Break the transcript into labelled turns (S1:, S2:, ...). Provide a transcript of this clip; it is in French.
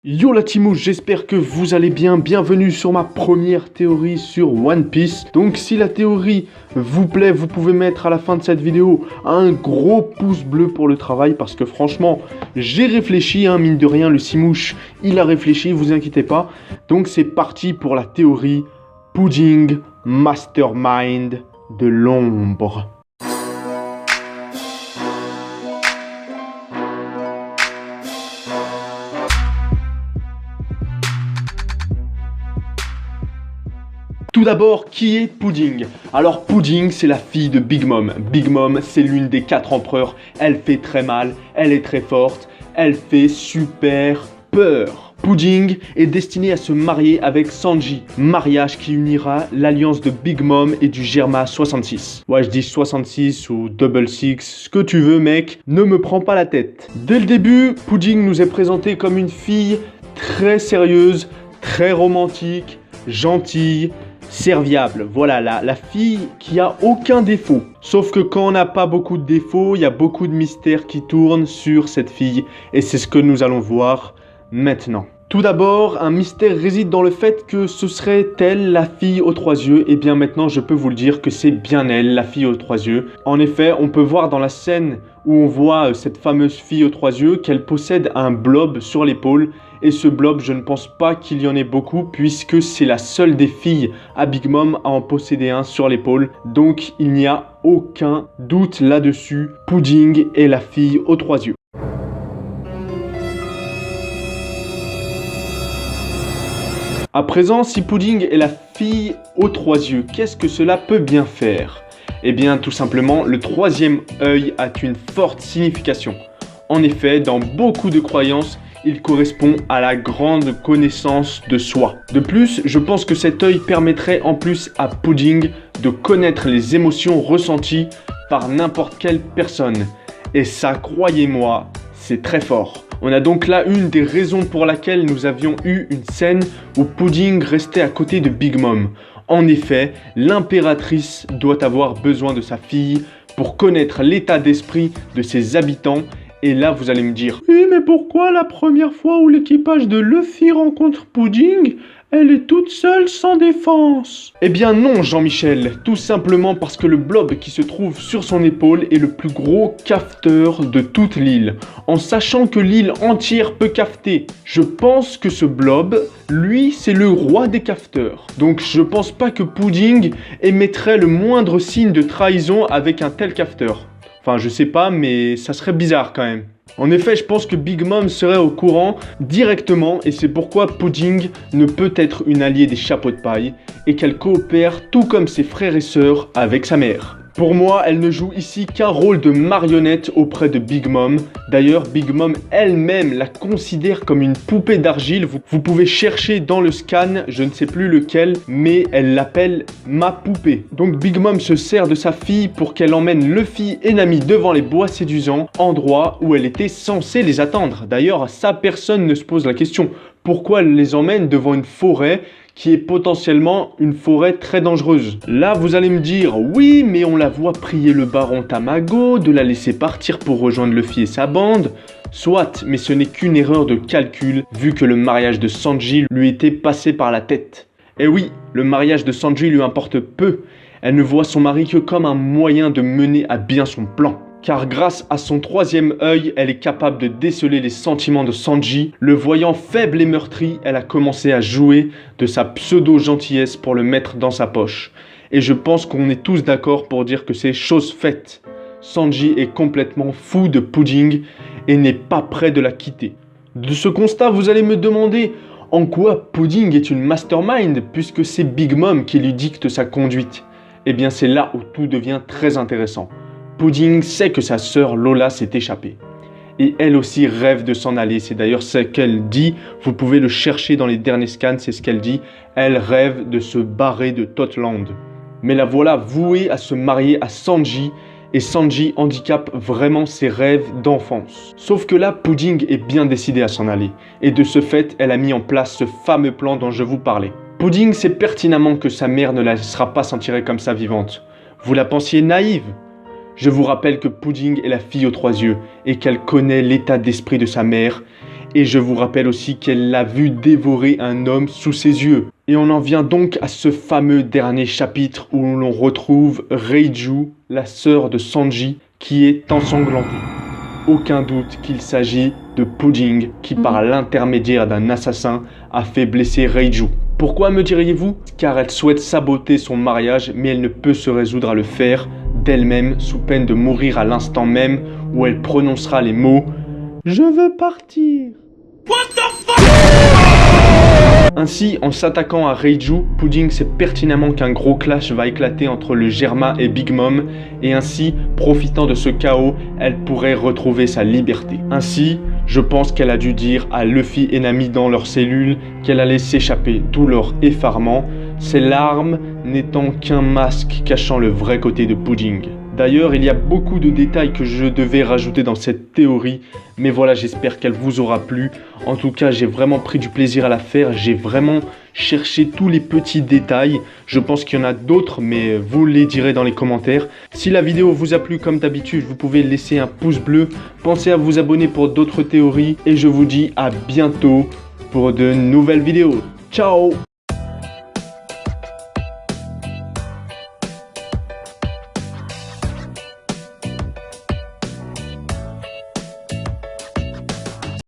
S1: Yo la teamouche, j'espère que vous allez bien, bienvenue sur ma première théorie sur One Piece. Donc si la théorie vous plaît, vous pouvez mettre à la fin de cette vidéo un gros pouce bleu pour le travail parce que franchement, j'ai réfléchi, mine de rien, le Simouche, il a réfléchi, vous inquiétez pas. Donc c'est parti pour la théorie Pudding Mastermind de l'ombre. Tout d'abord, qui est Pudding? Alors Pudding, c'est la fille de Big Mom. Big Mom, c'est l'une des 4 empereurs. Elle fait très mal, elle est très forte, elle fait super peur. Pudding est destiné à se marier avec Sanji, mariage qui unira l'alliance de Big Mom et du Germa 66. Ouais, je dis 66 ou Double Six, ce que tu veux mec, ne me prends pas la tête. Dès le début, Pudding nous est présenté comme une fille très sérieuse, très romantique, gentille, serviable, voilà la fille qui a aucun défaut. Sauf que quand on n'a pas beaucoup de défauts, il y a beaucoup de mystères qui tournent sur cette fille et c'est ce que nous allons voir maintenant. Tout d'abord, un mystère réside dans le fait que ce serait elle la fille aux 3 yeux. Et bien maintenant, je peux vous le dire que c'est bien elle, la fille aux 3 yeux. En effet, on peut voir dans la scène où on voit cette fameuse fille aux 3 yeux qu'elle possède un blob sur l'épaule. Et ce blob, je ne pense pas qu'il y en ait beaucoup puisque c'est la seule des filles à Big Mom à en posséder un sur l'épaule. Donc il n'y a aucun doute là-dessus. Pudding est la fille aux 3 yeux. À présent, si Pudding est la fille aux 3 yeux, qu'est-ce que cela peut bien faire? Eh bien, tout simplement, le 3e œil a une forte signification. En effet, dans beaucoup de croyances, il correspond à la grande connaissance de soi. De plus, je pense que cet œil permettrait en plus à Pudding de connaître les émotions ressenties par n'importe quelle personne. Et ça, croyez-moi, c'est très fort. On a donc là une des raisons pour laquelle nous avions eu une scène où Pudding restait à côté de Big Mom. En effet, l'impératrice doit avoir besoin de sa fille pour connaître l'état d'esprit de ses habitants. Et là, vous allez me dire, oui, mais pourquoi la première fois où l'équipage de Luffy rencontre Pudding, elle est toute seule sans défense? Eh bien non, Jean-Michel, tout simplement parce que le blob qui se trouve sur son épaule est le plus gros cafeteur de toute l'île. En sachant que l'île entière peut cafeter, je pense que ce blob, lui, c'est le roi des cafeteurs. Donc je pense pas que Pudding émettrait le moindre signe de trahison avec un tel cafeteur. Enfin, je sais pas, mais ça serait bizarre quand même. En effet, je pense que Big Mom serait au courant directement et c'est pourquoi Pudding ne peut être une alliée des chapeaux de paille et qu'elle coopère tout comme ses frères et sœurs avec sa mère. Pour moi, elle ne joue ici qu'un rôle de marionnette auprès de Big Mom. D'ailleurs, Big Mom elle-même la considère comme une poupée d'argile. Vous pouvez chercher dans le scan, je ne sais plus lequel, mais elle l'appelle ma poupée. Donc Big Mom se sert de sa fille pour qu'elle emmène Luffy et Nami devant les bois séduisants, endroit où elle était censée les attendre. D'ailleurs, ça, personne ne se pose la question. Pourquoi elle les emmène devant une forêt qui est potentiellement une forêt très dangereuse? Là, vous allez me dire, oui, mais on la voit prier le baron Tamago de la laisser partir pour rejoindre Luffy et sa bande. Soit, mais ce n'est qu'une erreur de calcul, vu que le mariage de Sanji lui était passé par la tête. Et oui, le mariage de Sanji lui importe peu. Elle ne voit son mari que comme un moyen de mener à bien son plan. Car grâce à son 3e œil, elle est capable de déceler les sentiments de Sanji. Le voyant faible et meurtri, elle a commencé à jouer de sa pseudo-gentillesse pour le mettre dans sa poche. Et je pense qu'on est tous d'accord pour dire que c'est chose faite. Sanji est complètement fou de Pudding et n'est pas prêt de la quitter. De ce constat, vous allez me demander en quoi Pudding est une mastermind puisque c'est Big Mom qui lui dicte sa conduite. Eh bien c'est là où tout devient très intéressant. Pudding sait que sa sœur Lola s'est échappée. Et elle aussi rêve de s'en aller. C'est d'ailleurs ce qu'elle dit. Vous pouvez le chercher dans les derniers scans, c'est ce qu'elle dit. Elle rêve de se barrer de Totland. Mais la voilà vouée à se marier à Sanji. Et Sanji handicape vraiment ses rêves d'enfance. Sauf que là, Pudding est bien décidée à s'en aller. Et de ce fait, elle a mis en place ce fameux plan dont je vous parlais. Pudding sait pertinemment que sa mère ne la laissera pas s'en tirer comme ça vivante. Vous la pensiez naïve? Je vous rappelle que Pudding est la fille aux 3 yeux et qu'elle connaît l'état d'esprit de sa mère Et je vous rappelle aussi qu'elle l'a vu dévorer un homme sous ses yeux. Et on en vient donc à ce fameux dernier chapitre où l'on retrouve Reiju, la sœur de Sanji, qui est ensanglantée. Aucun doute qu'il s'agit de Pudding qui, par l'intermédiaire d'un assassin, a fait blesser Reiju. Pourquoi me diriez-vous? Car elle souhaite saboter son mariage, mais elle ne peut se résoudre à le faire d'elle-même sous peine de mourir à l'instant même où elle prononcera les mots « Je veux partir ». Ainsi, en s'attaquant à Reiju, Pudding sait pertinemment qu'un gros clash va éclater entre le Germa et Big Mom, et ainsi, profitant de ce chaos, elle pourrait retrouver sa liberté. Ainsi, je pense qu'elle a dû dire à Luffy et Nami dans leur cellule qu'elle allait s'échapper, d'où leur effarement, ses larmes n'étant qu'un masque cachant le vrai côté de Pudding. D'ailleurs, il y a beaucoup de détails que je devais rajouter dans cette théorie, mais voilà, j'espère qu'elle vous aura plu. En tout cas, j'ai vraiment pris du plaisir à la faire, j'ai vraiment cherché tous les petits détails. Je pense qu'il y en a d'autres, mais vous les direz dans les commentaires. Si la vidéo vous a plu, comme d'habitude, vous pouvez laisser un pouce bleu. Pensez à vous abonner pour d'autres théories, et je vous dis à bientôt pour de nouvelles vidéos. Ciao!